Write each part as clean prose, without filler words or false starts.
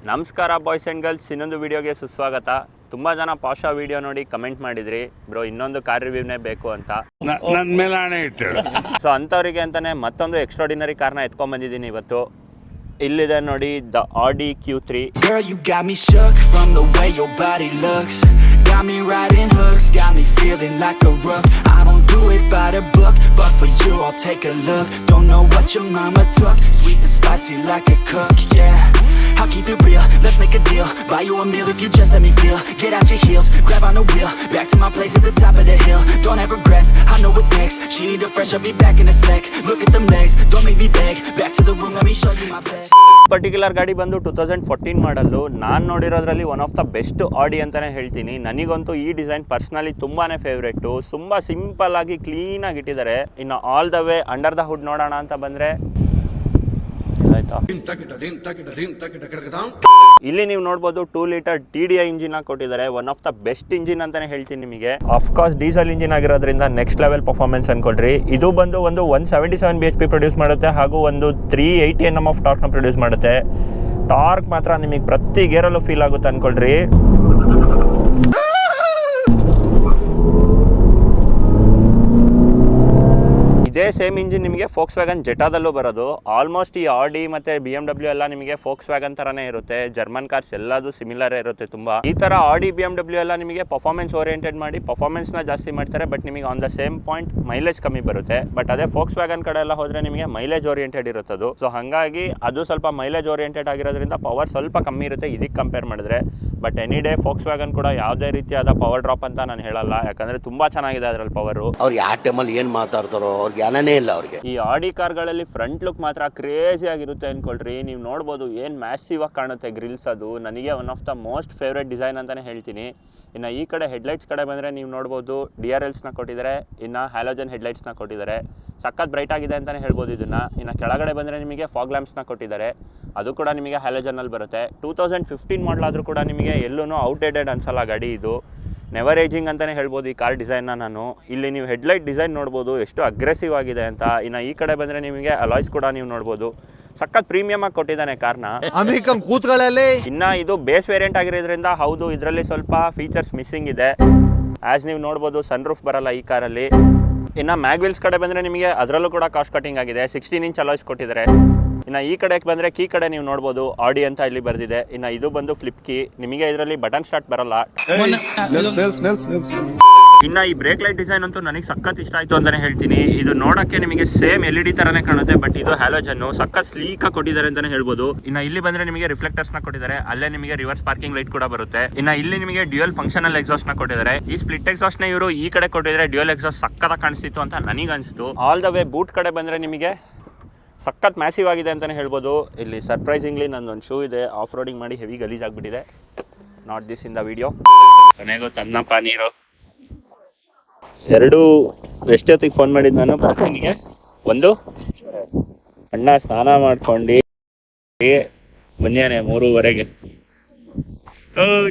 ನಮಸ್ಕಾರ boys and girls, ಇನ್ನೊಂದು ವಿಡಿಯೋಗೆ ಸುಸ್ವಾಗತ. ತುಂಬ ಜನ ಪಾಶಾ ವಿಡಿಯೋ ನೋಡಿ ಕಮೆಂಟ್ ಮಾಡಿದ್ರಿ, ಬ್ರೋ ಇನ್ನೊಂದು ಕಾರ್ ರಿವ್ಯೂನೇ ಬೇಕು ಅಂತ. ನನ್ನ ಮೇಲೆ ಆಣೆ ಇಟ್ಟು ಸೊ ಅಂಥವ್ರಿಗೆ ಅಂತಲೇ ಮತ್ತೊಂದು ಎಕ್ಸ್ಟ್ರಾಡಿನರಿ ಕಾರ್ನ ಎತ್ಕೊಂಡ್ಬಂದಿದ್ದೀನಿ ಇವತ್ತು. ಇಲ್ಲಿದೆ ನೋಡಿ, ದ ಆಡಿ Q3. Girl, you got me shook from the way your body looks. Got me riding hooks, got me feeling like a rook. I don't do it by the book, but for you I'll take a look. Don't know what your mama took, sweet and spicy like a cook, yeah. I'll keep it real, let's make a deal. Buy you a meal if you just let me feel. Get out your heels, grab on the wheel. Back to my place at the top of the hill. Don't have regrets, I know what's next. She need a fresh, I'll be back in a sec. Look at them legs, don't make me beg. Back to the room, let me show you my bed. Particular ಗಾಡಿ ಬಂದು 2014 model. ನಾನು ನೋಡಿರೋದ್ರಲ್ಲಿ one of the best Audi ಅಂತಲೇ ಹೇಳ್ತೀನಿ. ನನಗಂತೂ ಈ design personally ತುಂಬಾ favourite. ತುಂಬ ಸಿಂಪಲ್ ಆಗಿ ಕ್ಲೀನಾಗಿ ಇಟ್ಟಿದ್ದಾರೆ. ಇನ್ನು all the way under the hood ನೋಡೋಣ ಅಂತ ಬಂದರೆ ಆಯ್ತಾ, ಇಲ್ಲಿ ನೀವು ನೋಡ್ಬೋದು 2 ಲೀಟರ್ TDI ಇಂಜಿನ್ ಕೊಟ್ಟಿದ್ದಾರೆ. One of the best engine ಅಂತಾನೆ ಹೇಳ್ತೀನಿ ನಿಮಗೆ. ಆಫ್ಕೋರ್ಸ್ ಡೀಸೆಲ್ ಇಂಜಿನ್ ಆಗಿರೋದ್ರಿಂದ ನೆಕ್ಸ್ಟ್ ಲೆವೆಲ್ ಪರ್ಫಾರ್ಮೆನ್ಸ್ ಅನ್ಕೊಳ್ರಿ. ಇದು ಬಂದು ಒಂದು 177 bhp ಪ್ರೊಡ್ಯೂಸ್ ಮಾಡುತ್ತೆ, ಹಾಗೂ ಒಂದು 380 Nm ಆಫ್ ಟಾರ್ಕ್ನ ಪ್ರೊಡ್ಯೂಸ್ ಮಾಡುತ್ತೆ. ಟಾರ್ಕ್ ಮಾತ್ರ ನಿಮಗೆ ಪ್ರತಿ ಗೇರಲ್ಲೂ ಫೀಲ್ ಆಗುತ್ತೆ ಅನ್ಕೊಳ್ರಿ. ಇದೇ ಸೇಮ್ ಇಂಜಿನ್ ನಿಮಗೆ ಫೋಕ್ಸ್ ವ್ಯಾಗನ್ ಜೆಟಾದಲ್ಲೂ ಬರೋದು. ಆಲ್ಮೋಸ್ಟ್ ಈ ಆಡಿ ಮತ್ತೆ BMW ಎಲ್ಲ ನಿಮಗೆ ಫೋಕ್ಸ್ ವ್ಯಾಗನ್ ಥರನೇ ಇರುತ್ತೆ. ಜರ್ಮನ್ ಕಾರ್ಸ್ ಎಲ್ಲದೂ ಸಿಮಿಲರ್ ಇರುತ್ತೆ ತುಂಬ. ಈ ಥರ ಆಡಿ BMW ಎಲ್ಲ ನಿಮಗೆ ಪರ್ಫಾರ್ಮೆನ್ಸ್ ಓರಿಯೆಂಟೆಡ್ ಮಾಡಿ ಪರ್ಫಾರ್ಮೆನ್ಸ್ನ ಜಾಸ್ತಿ ಮಾಡ್ತಾರೆ, ಬಟ್ ನಿಮಗೆ on the same point mileage ಕಮ್ಮಿ ಬರುತ್ತೆ. ಬಟ್ ಅದೇ ಫೋಕ್ಸ್ ವ್ಯಾಗನ್ ಕಡೆ ಎಲ್ಲ ಹೋದರೆ ನಿಮಗೆ ಮೈಲೇಜ್ ಓರಿಯೆಂಟೆಡ್ ಇರುತ್ತದು. ಸೊ ಹಾಗಾಗಿ ಅದು ಸ್ವಲ್ಪ ಮೈಲೇಜ್ ಓರಿಯೆಂಟೆಡ್ ಆಗಿರೋದ್ರಿಂದ ಪವರ್ ಸ್ವಲ್ಪ ಕಮ್ಮಿ ಇರುತ್ತೆ ಇದಕ್ಕೆ ಕಂಪೇರ್ ಮಾಡಿದ್ರೆ. But any day forks wagon ಕೂಡ ಯಾವುದೇ ರೀತಿಯಾದ ಪವರ್ ಡ್ರಾಪ್ ಅಂತ ನಾನು ಹೇಳಲ್ಲ, ಯಾಕಂದರೆ ತುಂಬ ಚೆನ್ನಾಗಿದೆ ಅದರಲ್ಲಿ ಪವರು. ಅವ್ರು ಯಾವ ಟೈಮಲ್ಲಿ ಏನು ಮಾತಾಡ್ತಾರೋ ಅವ್ರಿಗೆ ಜ್ಞಾನನೇ ಇಲ್ಲ ಅವ್ರಿಗೆ. ಈ ಆಡಿ ಕಾರ್ಗಳಲ್ಲಿ ಫ್ರಂಟ್ ಲುಕ್ ಮಾತ್ರ ಕ್ರೇಜಿ ಆಗಿರುತ್ತೆ ಅನ್ಕೊಳ್ರಿ. ನೀವು ನೋಡ್ಬೋದು ಏನು ಮ್ಯಾಸಿವ್ ಆಗಿ ಕಾಣುತ್ತೆ ಗ್ರಿಲ್ಸ್. ಅದು ನನಗೆ one of the most favourite design ಅಂತಲೇ ಹೇಳ್ತೀನಿ. ಇನ್ನು ಈ ಕಡೆ ಹೆಡ್ಲೈಟ್ಸ್ ಕಡೆ ಬಂದರೆ ನೀವು ನೋಡ್ಬೋದು DRLಸ್ನ ಕೊಟ್ಟಿದ್ದಾರೆ, ಇನ್ನು ಹ್ಯಾಲೋಜನ್ ಹೆಡ್ಲೈಟ್ಸ್ನ ಕೊಟ್ಟಿದ್ದಾರೆ. ಸಖತ್ ಬ್ರೈಟ್ ಆಗಿದೆ ಅಂತಲೇ ಹೇಳ್ಬೋದು ಇದನ್ನು. ಇನ್ನು ಕೆಳಗಡೆ ಬಂದರೆ ನಿಮಗೆ ಫಾಗ್ ಲ್ಯಾಂಪ್ಸ್ನ ಕೊಟ್ಟಿದ್ದಾರೆ, ಅದು ಕೂಡ ನಿಮಗೆ ಹ್ಯಾಲೋಜನಲ್ಲಿ ಬರುತ್ತೆ. 2015 ಮಾಡಲಾದರೂ ಕೂಡ ನಿಮಗೆ ಎಲ್ಲೂ ಔಟ್ಡೇಟೆಡ್ ಅನ್ಸಲ್ಲ ಗಾಡಿ. ಇದು ನೆವರ್ ಏಜಿಂಗ್ ಅಂತಲೇ ಹೇಳ್ಬೋದು ಈ ಕಾರ್ ಡಿಸೈನ್ನ ನಾನು. ಇಲ್ಲಿ ನೀವು ಹೆಡ್ಲೈಟ್ ಡಿಸೈನ್ ನೋಡ್ಬೋದು ಎಷ್ಟು ಅಗ್ರೆಸಿವ್ ಆಗಿದೆ ಅಂತ. ಇನ್ನು ಈ ಕಡೆ ಬಂದರೆ ನಿಮಗೆ ಅಲಾಯ್ಸ್ ಕೂಡ ನೀವು ನೋಡ್ಬೋದು. ಸಖತ್ ಪ್ರೀಮಿಯಮ್ ಆಗಿ ಕೊಟ್ಟಿದ್ದಾನೆ ಕಾರ್ನ. ಇನ್ನು ಇದು ಬೇಸ್ ವೇರಿಯಂಟ್ ಆಗಿರೋದ್ರಿಂದ ಹೌದು ಇದರಲ್ಲಿ ಸ್ವಲ್ಪ ಫೀಚರ್ಸ್ ಮಿಸ್ಸಿಂಗ್ ಇದೆ. ಆ್ಯಸ್ ನೀವು ನೋಡ್ಬೋದು ಸನ್ ರೂಫ್ ಬರಲ್ಲ ಈ ಕಾರಲ್ಲಿ. ಇನ್ನು ಮ್ಯಾಗ್ವಿಲ್ಸ್ ಕಡೆ ಬಂದರೆ ನಿಮಗೆ ಅದರಲ್ಲೂ ಕೂಡ ಕಾಸ್ಟ್ ಕಟಿಂಗ್ ಆಗಿದೆ. 16 ಇಂಚ್ ಅಲಾಯ್ಸ್ ಕೊಟ್ಟಿದ್ದಾರೆ. ಇನ್ನು ಈ ಕಡೆಗೆ ಬಂದರೆ ಕೀ ಕಡೆ ನೀವು ನೋಡ್ಬೋದು ಆಡಿ ಅಂತ ಇಲ್ಲಿ ಬರೆದಿದೆ. ಇನ್ನು ಇದು ಬಂದು ಫ್ಲಿಪ್ ಕೀ. ನಿಮಗೆ ಇದರಲ್ಲಿ ಬಟನ್ ಸ್ಟಾರ್ಟ್ ಬರಲ್ಲ. ಇನ್ನು ಈ ಬ್ರೇಕ್ ಲೈಟ್ ಡಿಸೈನ್ ಅಂತೂ ನನಗೆ ಸಖತ್ ಇಷ್ಟ ಆಯಿತು ಅಂತಲೇ ಹೇಳ್ತೀನಿ. ಇದು ನೋಡೋಕ್ಕೆ ನಿಮಗೆ ಸೇಮ್ LED ಥರನೇ ಕಾಣುತ್ತೆ, ಬಟ್ ಇದು ಹ್ಯಾಲೋಜನ್ನು ಸಖತ್ ಸ್ಲೀಕಾಗಿ ಕೊಟ್ಟಿದ್ದಾರೆ ಅಂತಲೇ ಹೇಳ್ಬೋದು. ಇನ್ನು ಇಲ್ಲಿ ಬಂದರೆ ನಿಮಗೆ ರಿಫ್ಲೆಕ್ಟರ್ಸ್ನ ಕೊಟ್ಟಿದ್ದಾರೆ, ಅಲ್ಲೇ ನಿಮಗೆ ರಿವರ್ಸ್ ಪಾರ್ಕಿಂಗ್ ಲೈಟ್ ಕೂಡ ಬರುತ್ತೆ. ಇನ್ನು ಇಲ್ಲಿ ನಿಮಗೆ ಡ್ಯುಯಲ್ ಫಂಕ್ಷನಲ್ ಎಕ್ಸಾಸ್ಟ್ನ ಕೊಟ್ಟಿದ್ದಾರೆ. ಈ ಸ್ಪ್ಲಿಟ್ ಎಕ್ಸಾಸ್ಟ್ನ ಇವರು ಈ ಕಡೆ ಕೊಟ್ಟಿದ್ದಾರೆ. ಡ್ಯುಯಲ್ ಎಕ್ಸಾಸ್ಟ್ ಸಖತ್ತಾಗಿ ಕಾಣಿಸ್ತಿತ್ತು ಅಂತ ನನಗೆ ಅನಿಸ್ತು. ಆಲ್ ದ ವೇ ಬೂಟ್ ಕಡೆ ಬಂದರೆ ನಿಮಗೆ ಸಖತ್ ಮ್ಯಾಸಿವ್ ಆಗಿದೆ ಅಂತಲೇ ಹೇಳ್ಬೋದು. ಇಲ್ಲಿ ಸರ್ಪ್ರೈಸಿಂಗ್ಲಿ ನಂದೊಂದು ಶೂ ಇದೆ, ಆಫ್ ರೋಡಿಂಗ್ ಮಾಡಿ ಹೆವಿ ಗಲೀಜಾಗ್ಬಿಟ್ಟಿದೆ. Not this in the video. ಕೊನೆಗೂ ತನ್ನಪ್ಪ ನೀರು. ಎರಡು ಎಷ್ಟೊತ್ತಿಗೆ ಫೋನ್ ಮಾಡಿದ್ದು ನಾನು ಬರ್ತೀನಿಗೆ. ಒಂದು ಅಣ್ಣ ಸ್ನಾನ ಮಾಡ್ಕೊಂಡು ಬಂದಿಯಾನೆ 3:15.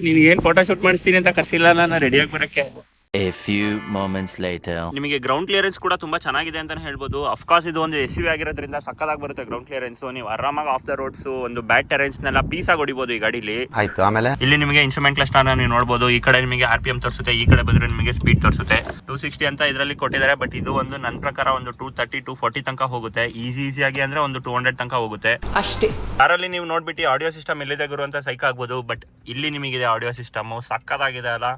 ನಿನಗೇನು ಫೋಟೋ ಶೂಟ್ ಮಾಡಿಸ್ತೀನಿ ಅಂತ ಕರ್ಸಿಲ್ಲ ನಾನು ರೆಡಿಯಾಗಿ ಬರೋಕ್ಕೆ. A few moments later. ನಿಮಗೆ ಗ್ರೌಂಡ್ ಕ್ಲಿಯರೆನ್ಸ್ ಕೂಡ ತುಂಬಾ ಚೆನ್ನಾಗಿದೆ ಅಂತಾನೆ ಹೇಳ್ಬೋದು. ಅಫ್ಕೋರ್ಸ್ ಇದು ಒಂದು SUV ಆಗಿರೋದ್ರಿಂದ ಸಕ್ಕತ್ತಾಗಿ ಬರುತ್ತೆ ಗ್ರೌಂಡ್ ಕ್ಲಿಯರೆನ್ಸ್. ನೀವು ಆರಾಮಾಗಿ ಆಫ್ ದ ರೋಡ್ಸ್ ಒಂದು ಬ್ಯಾಡ್ ಟೆರೆನ್ಸ್ನೆಲ್ಲ ಪೀಸಾಗಿ ಹೊಡಿಬೋದು ಈ ಗಾಡಿಲಿ. ಆಯ್ತು. ಆಮೇಲೆ ಇಲ್ಲಿ ನಿಮಗೆ ಇನ್ಸ್ಟ್ರೂಮೆಂಟ್ ಕ್ಲಸ್ಟರ್ನ ನೀವು ನೋಡ್ಬೋದು. ಈ ಕಡೆ ನಿಮಗೆ RPM ತೋರಿಸುತ್ತೆ, ಈ ಕಡೆ ಬಂದರೆ ನಿಮಗೆ ಸ್ಪೀಡ್ ತೋರಿಸುತ್ತೆ. 260 ಅಂತ ಇದರಲ್ಲಿ ಕೊಟ್ಟಿದ್ದಾರೆ, ಬಟ್ ಇದು ಒಂದು ನನ್ನ ಪ್ರಕಾರ ಒಂದು 230 240 ತನಕ ಹೋಗುತ್ತೆ. ಈಸಿಯಾಗಿ ಅಂದರೆ ಒಂದು 200 ತನಕ ಹೋಗುತ್ತೆ ಅಷ್ಟೇ. ಕಾರಲ್ಲಿ ನೀವು ನೋಡ್ಬಿಟ್ಟು ಆಡಿಯೋ ಸಿಸ್ಟಮ್ ಎಲ್ಲಿದೆ ಗುರು ಅಂತ ಸೈಕ್ ಆಗ್ಬೋದು, ಬಟ್ ಇಲ್ಲಿ ನಿಮಗಿದೆ ಆಡಿಯೋ ಸಿಸ್ಟಮ್. ಸಕ್ಕತ್ತಾಗಿದೆ ಅಲ್ಲ.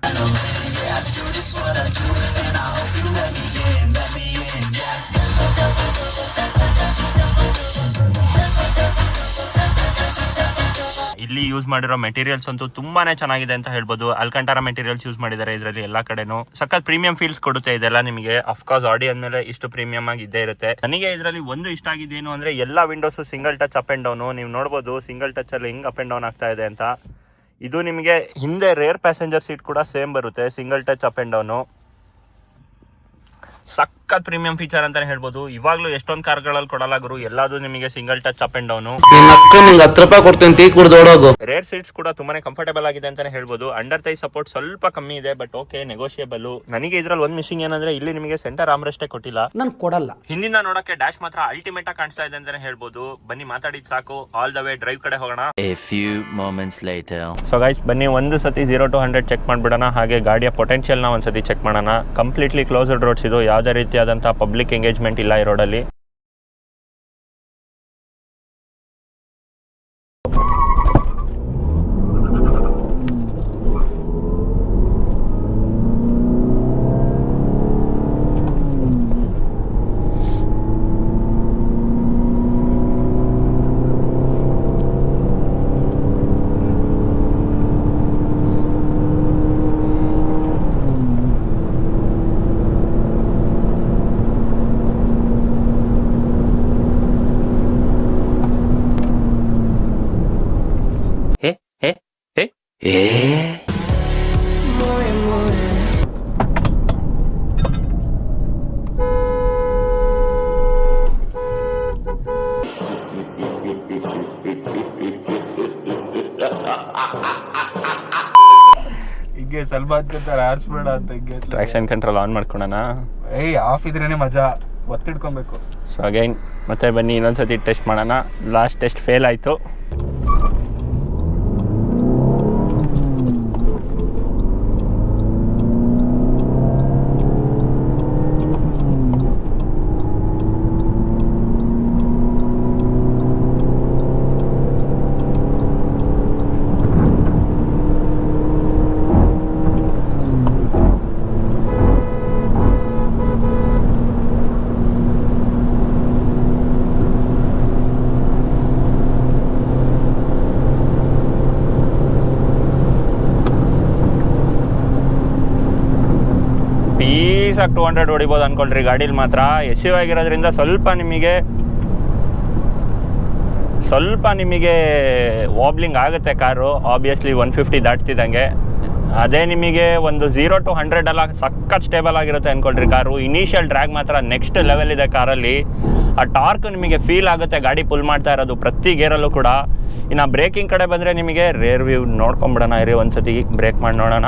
ಇಲ್ಲಿ ಯೂಸ್ ಮಾಡಿರೋ ಮೆಟೀರಿಯಲ್ಸ್ ಅಂತೂ ತುಂಬಾನೇ ಚೆನ್ನಾಗಿದೆ ಅಂತ ಹೇಳ್ಬೋದು. ಅಲ್ಕಂಟಾರ ಮೆಟೀರಿಯಲ್ಸ್ ಯೂಸ್ ಮಾಡಿದ್ದಾರೆ ಇದರಲ್ಲಿ ಎಲ್ಲ ಕಡೆನೂ. ಸಖತ್ ಪ್ರೀಮಿಯಂ ಫೀಲ್ಸ್ ಕೊಡುತ್ತೆ ಇದೆಲ್ಲ ನಿಮಗೆ. ಅಫ್ಕೋರ್ಸ್ ಆಡಿ ಅಂದಮೇಲೆ ಇಷ್ಟು ಪ್ರೀಮಿಯಂ ಆಗಿ ಇದ್ದೇ ಇರುತ್ತೆ. ನನಗೆ ಇದರಲ್ಲಿ ಒಂದು ಇಷ್ಟ ಆಗಿದ್ದೇನು ಅಂದ್ರೆ ಎಲ್ಲ windows single touch up and down. ನೀವು ನೋಡ್ಬೋದು ಸಿಂಗಲ್ ಟಚ್ ಅಲ್ಲಿ ಹಿಂಗ್ ಅಪ್ ಅಂಡ್ ಡೌನ್ ಆಗ್ತಾ ಇದೆ ಅಂತ. ಇದು ನಿಮಗೆ ಹಿಂದೆ ರೇರ್ ಪ್ಯಾಸೆಂಜರ್ ಸೀಟ್ ಕೂಡ ಸೇಮ್ ಬರುತ್ತೆ, single touch up and down. ಸಖತ್ ಪ್ರೀಮಿಯಂ ಫೀಚರ್ ಅಂತಾನೆ ಹೇಳ್ಬೋದು. ಇವಾಗಲೂ ಎಷ್ಟೊಂದು ಕಾರ್ಗಳಲ್ಲಿ ಕೊಡಲ್ಲ ಗುರು, ಎಲ್ಲಾದ್ರೂ ನಿಮಗೆ single touch up and down. ನಿಂಗೆ 10 ರೂಪಾಯಿ ಕೊಡ್ತೀನಿ, ಟೀ ಕುಡ್ದೋಡೋಗು. ರೇರ್ ಸೀಟ್ಸ್ ಕೂಡ ತುಂಬಾನೇ ಕಂಫರ್ಟೇಬಲ್ ಆಗಿದೆ ಅಂತಾನೆ ಹೇಳ್ಬೋದು. ಅಂಡರ್ ಥೈ ಸಪೋರ್ಟ್ ಸ್ವಲ್ಪ ಕಮ್ಮಿ ಇದೆ, ಬಟ್ ಓಕೆ ನೆಗೋಷಿಯಬಲ್. ನನಗೆ ಇದ್ರಲ್ಲಿ ಒಂದು ಮಿಸ್ಸಿಂಗ್ ಏನಂದ್ರೆ ಇಲ್ಲಿ ನಿಮಗೆ ಸೆಂಟರ್ ಆರ್ಮ್ರೆಸ್ಟೇ ಕೊಟ್ಟಿಲ್ಲ, ನಾನು ಕೊಡಲ್ಲ. ಹಿಂದಿನ ನೋಡಕ್ಕೆ ಡ್ಯಾಶ್ ಮಾತ್ರ ಅಲ್ಟಿಮೇಟ್ ಆಗಿ ಕಾಣಿಸ್ತಾ ಇದೆ ಅಂತಾನೆ ಹೇಳ್ಬೋದು. ಬನ್ನಿ ಮಾತಾಡಿದ್ ಸಾಕು, ಆಲ್ ದ ವೇ ಡ್ರೈವ್ ಕಡೆ ಹೋಗೋಣ. A few moments later. So guys ಬನ್ನಿ ಒಂದು ಸತಿ 0 to 100 ಚೆಕ್ ಮಾಡ್ಬಿಡೋಣ, ಹಾಗೆ ಗಾಡಿಯ ಪೊಟೆನ್ಷಿಯಲ್ನ ಒಂದು ಸತಿ ಚೆಕ್ ಮಾಡೋಣ. ಕಂಪ್ಲೀಟ್ಲಿ ಕ್ಲೋಸ್ಡ್ ರೋಡ್ಸ್ ಇದು, ಯಾವುದೇ ರೀತಿಯಾದಂಥ ಪಬ್ಲಿಕ್ ಎಂಗೇಜ್ಮೆಂಟ್ ಇಲ್ಲ ಈ ರೋಡಲ್ಲಿ. ಹಿಂಗೆ ಸಲ್ಮಾನ್ ಖಾನ್ ಆರಿಸ್ಬೇಡ ಅಂತ ಹಿಂಗೆ ಟ್ರಾಕ್ಷನ್ ಕಂಟ್ರೋಲ್ ಆನ್ ಮಾಡ್ಕೊಳೋಣ. ಆಫ್ ಇದ್ರೇನೆ ಮಜಾ, ಒತ್ತಿಡ್ಕೊಬೇಕು. ಸೊ ಅಗೈನ್ ಮತ್ತೆ ಬನ್ನಿ ಇನ್ನೊಂದ್ಸತಿ ಟೆಸ್ಟ್ ಮಾಡೋಣ. ಲಾಸ್ಟ್ ಟೆಸ್ಟ್ ಫೇಲ್ ಆಯಿತು. ಪೀಸಾಗಿ 200 ಹೊಡಿಬೋದು ಅಂದ್ಕೊಳ್ರಿ ಗಾಡೀಲಿ ಮಾತ್ರ. ಎಸ್ ಯು ಆಗಿರೋದ್ರಿಂದ ಸ್ವಲ್ಪ ನಿಮಗೆ ವಾಬ್ಲಿಂಗ್ ಆಗುತ್ತೆ ಕಾರು, ಆಬ್ವಿಯಸ್ಲಿ 150 ದಾಟ್ತಿದ್ದಂಗೆ. ಅದೇ ನಿಮಗೆ ಒಂದು 0 to 100 ಎಲ್ಲ ಸಖತ್ ಸ್ಟೇಬಲ್ ಆಗಿರುತ್ತೆ ಅಂದ್ಕೊಳ್ರಿ ಕಾರು. ಇನಿಷಿಯಲ್ ಡ್ರ್ಯಾಗ್ ಮಾತ್ರ ನೆಕ್ಸ್ಟ್ ಲೆವೆಲ್ ಇದೆ ಕಾರಲ್ಲಿ. ಆ ಟಾರ್ಕ್ ನಿಮಗೆ ಫೀಲ್ ಆಗುತ್ತೆ ಗಾಡಿ ಪುಲ್ ಮಾಡ್ತಾ ಇರೋದು ಪ್ರತಿ ಗೇರಲ್ಲೂ ಕೂಡ. ಇನ್ನು ಬ್ರೇಕಿಂಗ್ ಕಡೆ ಬಂದರೆ ನಿಮಗೆ ರೇರ್ ವ್ಯೂ ನೋಡ್ಕೊಂಬಿಡೋಣ ಇರಿ, ಒಂದ್ಸತಿ ಬ್ರೇಕ್ ಮಾಡಿ ನೋಡೋಣ.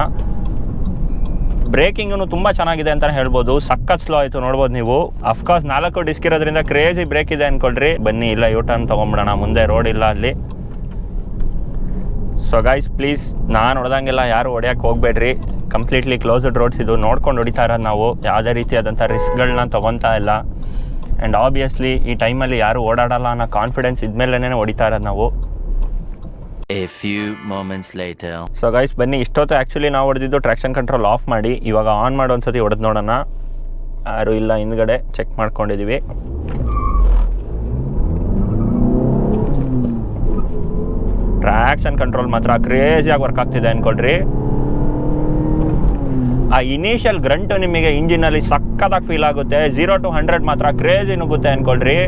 ಬ್ರೇಕಿಂಗು ತುಂಬ ಚೆನ್ನಾಗಿದೆ ಅಂತಲೇ ಹೇಳ್ಬೋದು. ಸಖತ್ ಸ್ಲೋ ಆಯಿತು ನೋಡ್ಬೋದು ನೀವು. ಅಫ್ಕೋರ್ಸ್ 4 ಡಿಸ್ಕ್ ಇರೋದ್ರಿಂದ ಕ್ರೇಜಿ ಬ್ರೇಕ್ ಇದೆ ಅಂದ್ಕೊಳ್ರಿ. ಬನ್ನಿ ಇಲ್ಲ ಯೂ ಟರ್ನ್ ತೊಗೊಂಬಿಡೋಣ, ಮುಂದೆ ರೋಡ್ ಇಲ್ಲ ಅಲ್ಲಿ. ಸೊ ಗೈಸ್ ಪ್ಲೀಸ್ ನಾನು ಹೊಡೆದಂಗೆಲ್ಲ ಯಾರು ಹೊಡೆಯೋಕ್ಕೆ ಹೋಗಬೇಡ್ರಿ. ಕಂಪ್ಲೀಟ್ಲಿ ಕ್ಲೋಸ್ಡ್ ರೋಡ್ಸ್ ಇದು, ನೋಡ್ಕೊಂಡು ಹೊಡಿತಾ ಇರೋದು ನಾವು. ಯಾವುದೇ ರೀತಿಯಾದಂಥ ರಿಸ್ಕ್ಗಳನ್ನ ತೊಗೊತಾ ಇಲ್ಲ. ಆ್ಯಂಡ್ ಆಬ್ವಿಯಸ್ಲಿ ಈ ಟೈಮಲ್ಲಿ ಯಾರು ಓಡಾಡಲ್ಲ ಅನ್ನೋ ಕಾನ್ಫಿಡೆನ್ಸ್ ಇದ್ಮೇಲೆ ಹೊಡಿತಾ ಇರೋದು ನಾವು. A few moments later. So guys ಬನ್ನಿ, ಇಷ್ಟೊತ್ತು ಆ್ಯಕ್ಚುಲಿ ನಾವು ಹೊಡೆದಿದ್ದು ಟ್ರಾಕ್ಷನ್ ಕಂಟ್ರೋಲ್ ಆಫ್ ಮಾಡಿ, ಇವಾಗ ಆನ್ ಮಾಡಿ ಒಂದ್ಸತಿ ಹೊಡೆದು ನೋಡೋಣ. ಯಾರು ಇಲ್ಲ ಹಿಂದ್ಗಡೆ, ಚೆಕ್ ಮಾಡ್ಕೊಂಡಿದ್ದೀವಿ. ಟ್ರಾಕ್ಷನ್ ಕಂಟ್ರೋಲ್ ಮಾತ್ರ ಕ್ರೇಜಿಯಾಗಿ ವರ್ಕ್ ಆಗ್ತಿದೆ ಅಂದ್ಕೊಳ್ರಿ. ಆ ಇನಿಷಿಯಲ್ ಗ್ರಂಟು ನಿಮಗೆ ಇಂಜಿನಲ್ಲಿ ಸಕ್ಕತ್ತಾಗಿ ಫೀಲ್ ಆಗುತ್ತೆ. 0 to 100 ಮಾತ್ರ ಕ್ರೇಜಿ ನುಗ್ಗುತ್ತೆ ಅಂದ್ಕೊಳ್ರಿ.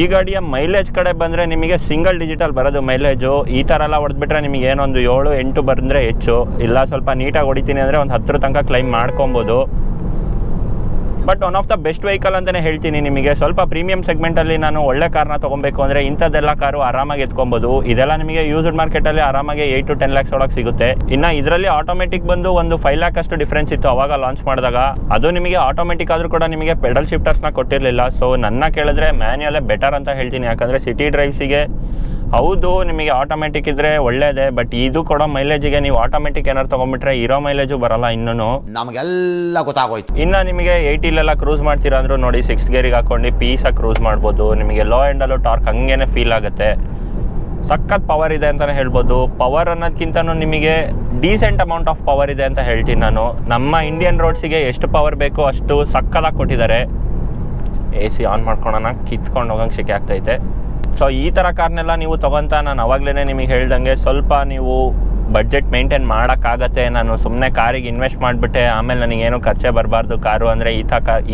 ಈ ಗಾಡಿಯ ಮೈಲೇಜ್ ಕಡೆ ಬಂದರೆ ನಿಮಗೆ ಸಿಂಗಲ್ ಡಿಜಿಟಲ್ ಬರೋದು ಮೈಲೇಜು. ಈ ಥರ ಎಲ್ಲ ಹೊಡೆದ್ಬಿಟ್ರೆ ನಿಮಗೆ ಏನೊಂದು 7-8 ಬಂದರೆ ಹೆಚ್ಚು, ಇಲ್ಲ ಸ್ವಲ್ಪ ನೀಟಾಗಿ ಹೊಡಿತೀನಿ ಅಂದರೆ ಒಂದು 10 ತನಕ ಕ್ಲೈಮ್ ಮಾಡ್ಕೊಬೋದು. But one of the best vehicle ಅಂತಲೇ ಹೇಳ್ತೀನಿ ನಿಮಗೆ. ಸ್ವಲ್ಪ ಪ್ರೀಮಿಯಂ ಸೆಗ್ಮೆಂಟಲ್ಲಿ ನಾನು ಒಳ್ಳೆ ಕಾರ್ನ ತೊಗೊಬೇಕು ಅಂದರೆ ಇಂಥದ್ದೆಲ್ಲ ಕಾರು ಆರಾಮಾಗಿ ಎತ್ಕೊಬೋದು. ಇದೆಲ್ಲ ನಿಮಗೆ ಯೂಸ್ಡ್ ಮಾರ್ಕೆಟಲ್ಲಿ ಆರಾಮಾಗಿ 8 to 10 lakhs ಒಳಗೆ ಸಿಗುತ್ತೆ. ಇನ್ನು ಇದರಲ್ಲಿ ಆಟೋಮೆಟಿಕ್ ಬಂದು ಒಂದು 5 lakh ಅಷ್ಟು ಡಿಫ್ರೆನ್ಸ್ ಇತ್ತು ಅವಾಗ ಲಾಂಚ್ ಮಾಡಿದಾಗ. ಅದು ನಿಮಗೆ ಆಟೋಮೆಟಿಕ್ ಆದರೂ ಕೂಡ ನಿಮಗೆ ಪೆಡಲ್ ಶಿಫ್ಟರ್ಸ್ನ ಕೊಟ್ಟಿರಲಿಲ್ಲ. ಸೊ ನನ್ನ ಕೇಳಿದ್ರೆ ಮ್ಯಾನ್ಯಲೇ ಬೆಟರ್ ಅಂತ ಹೇಳ್ತೀನಿ. ಯಾಕಂದರೆ ಸಿಟಿ ಡ್ರೈವ್ಸಿಗೆ ಹೌದು ನಿಮಗೆ ಆಟೋಮೆಟಿಕ್ ಇದ್ದರೆ ಒಳ್ಳೆಯದೇ, ಬಟ್ ಇದು ಕೊಡೋ ಮೈಲೇಜಿಗೆ ನೀವು ಆಟೋಮೆಟಿಕ್ ಏನಾರು ತೊಗೊಂಡ್ಬಿಟ್ರೆ ಇರೋ ಮೈಲೇಜು ಬರೋಲ್ಲ. ಇನ್ನೂ ನಮಗೆಲ್ಲ ಗೊತ್ತಾಗೋಯ್ತು. ಇನ್ನು ನಿಮಗೆ 80 ಕ್ರೂಸ್ ಮಾಡ್ತೀರಾ ಅಂದರೂ ನೋಡಿ 6th ಗೇರಿಗೆ ಹಾಕ್ಕೊಂಡು ಪೀಸಾಗಿ ಕ್ರೂಸ್ ಮಾಡ್ಬೋದು. ನಿಮಗೆ ಲೋ ಎಂಡಲ್ಲೂ ಟಾರ್ಕ್ ಹಂಗೇನೆ ಫೀಲ್ ಆಗುತ್ತೆ. ಸಖತ್ ಪವರ್ ಇದೆ ಅಂತಲೇ ಹೇಳ್ಬೋದು. ಪವರ್ ಅನ್ನೋದಕ್ಕಿಂತನೂ ನಿಮಗೆ ಡೀಸೆಂಟ್ ಅಮೌಂಟ್ ಆಫ್ ಪವರ್ ಇದೆ ಅಂತ ಹೇಳ್ತೀನಿ ನಾನು. ನಮ್ಮ ಇಂಡಿಯನ್ ರೋಡ್ಸಿಗೆ ಎಷ್ಟು ಪವರ್ ಬೇಕೋ ಅಷ್ಟು ಸಕ್ಕತ್ತಾಗಿ ಕೊಟ್ಟಿದ್ದಾರೆ. AC ಆನ್ ಮಾಡ್ಕೊಳ್ಳೋಣ, ಕಿತ್ಕೊಂಡು ಹೋಗಂಗೆ ಶೆಕೆ ಆಗ್ತೈತೆ. ಸೊ ಈ ಥರ ಕಾರ್ನೆಲ್ಲ ನೀವು ತೊಗೊತ ನಾನು ಅವಾಗಲೇ ನಿಮಗೆ ಹೇಳ್ದಂಗೆ ಸ್ವಲ್ಪ ನೀವು ಬಡ್ಜೆಟ್ ಮೇಂಟೈನ್ ಮಾಡೋಕ್ಕಾಗತ್ತೆ, ನಾನು ಸುಮ್ಮನೆ ಕಾರಿಗೆ ಇನ್ವೆಸ್ಟ್ ಮಾಡಿಬಿಟ್ಟೆ ಆಮೇಲೆ ನನಗೇನು ಖರ್ಚೆ ಬರಬಾರ್ದು ಕಾರು ಅಂದರೆ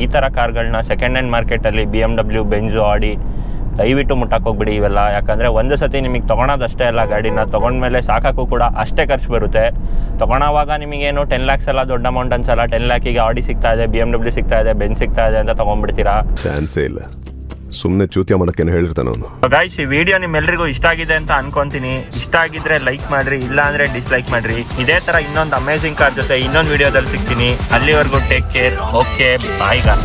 ಈ ಥರ ಕಾರ್ಗಳನ್ನ ಸೆಕೆಂಡ್ ಹ್ಯಾಂಡ್ ಮಾರ್ಕೆಟಲ್ಲಿ BMW, ಬೆಂಜು, ಆಡಿ ದಯವಿಟ್ಟು ಮುಟ್ಟಕ್ಕೋಗ್ಬಿಡಿ ಇವೆಲ್ಲ. ಯಾಕಂದರೆ ಒಂದು ಸತಿ ನಿಮಗೆ ತೊಗೊಳೋದಷ್ಟೇ ಅಲ್ಲ, ಗಾಡಿನ ತೊಗೊಂಡ್ಮೇಲೆ ಸಾಕೋಕ್ಕೂ ಕೂಡ ಅಷ್ಟೇ ಖರ್ಚು ಬರುತ್ತೆ. ತೊಗೊಳೋವಾಗ ನಿಮಗೇನು 10 lakhs ಎಲ್ಲ ದೊಡ್ಡ ಅಮೌಂಟ್ ಅನ್ಸಲ್ಲ. 10 lakhಿಗೆ ಆಡಿ ಸಿಗ್ತಾ ಇದೆ, BMW ಸಿಗ್ತಾ ಇದೆ, ಬೆಂಜ್ ಸಿಗ್ತಾ ಇದೆ ಅಂತ ತೊಗೊಂಡ್ಬಿಡ್ತೀರಾ. ಚಾನ್ಸೇ ಇಲ್ಲ, ಸುಮ್ಮನೆ ಚೂತ್ಯ ಮಾಡೋಕ್ಕೇನು ಹೇಳಿರ್ತಾನೆ ಅವನು. ಗಾಯ್ಸ್, ಈ ವಿಡಿಯೋ ನಿಮ್ಮೆಲ್ಲರಿಗೂ ಇಷ್ಟ ಆಗಿದೆ ಅಂತ ಅನ್ಕೊಂತೀನಿ. ಇಷ್ಟ ಆಗಿದ್ರೆ ಲೈಕ್ ಮಾಡ್ರಿ, ಇಲ್ಲ ಅಂದರೆ ಡಿಸ್ಲೈಕ್ ಮಾಡ್ರಿ. ಇದೇ ಥರ ಇನ್ನೊಂದು ಅಮೇಝಿಂಗ್ ಕಾರ್ ಜೊತೆ ಇನ್ನೊಂದು ವಿಡಿಯೋದಲ್ಲಿ ಸಿಗ್ತೀನಿ. ಅಲ್ಲಿವರೆಗೂ ಟೇಕ್ ಕೇರ್. ಓಕೆ, ಬಾಯ್ ಗಾ.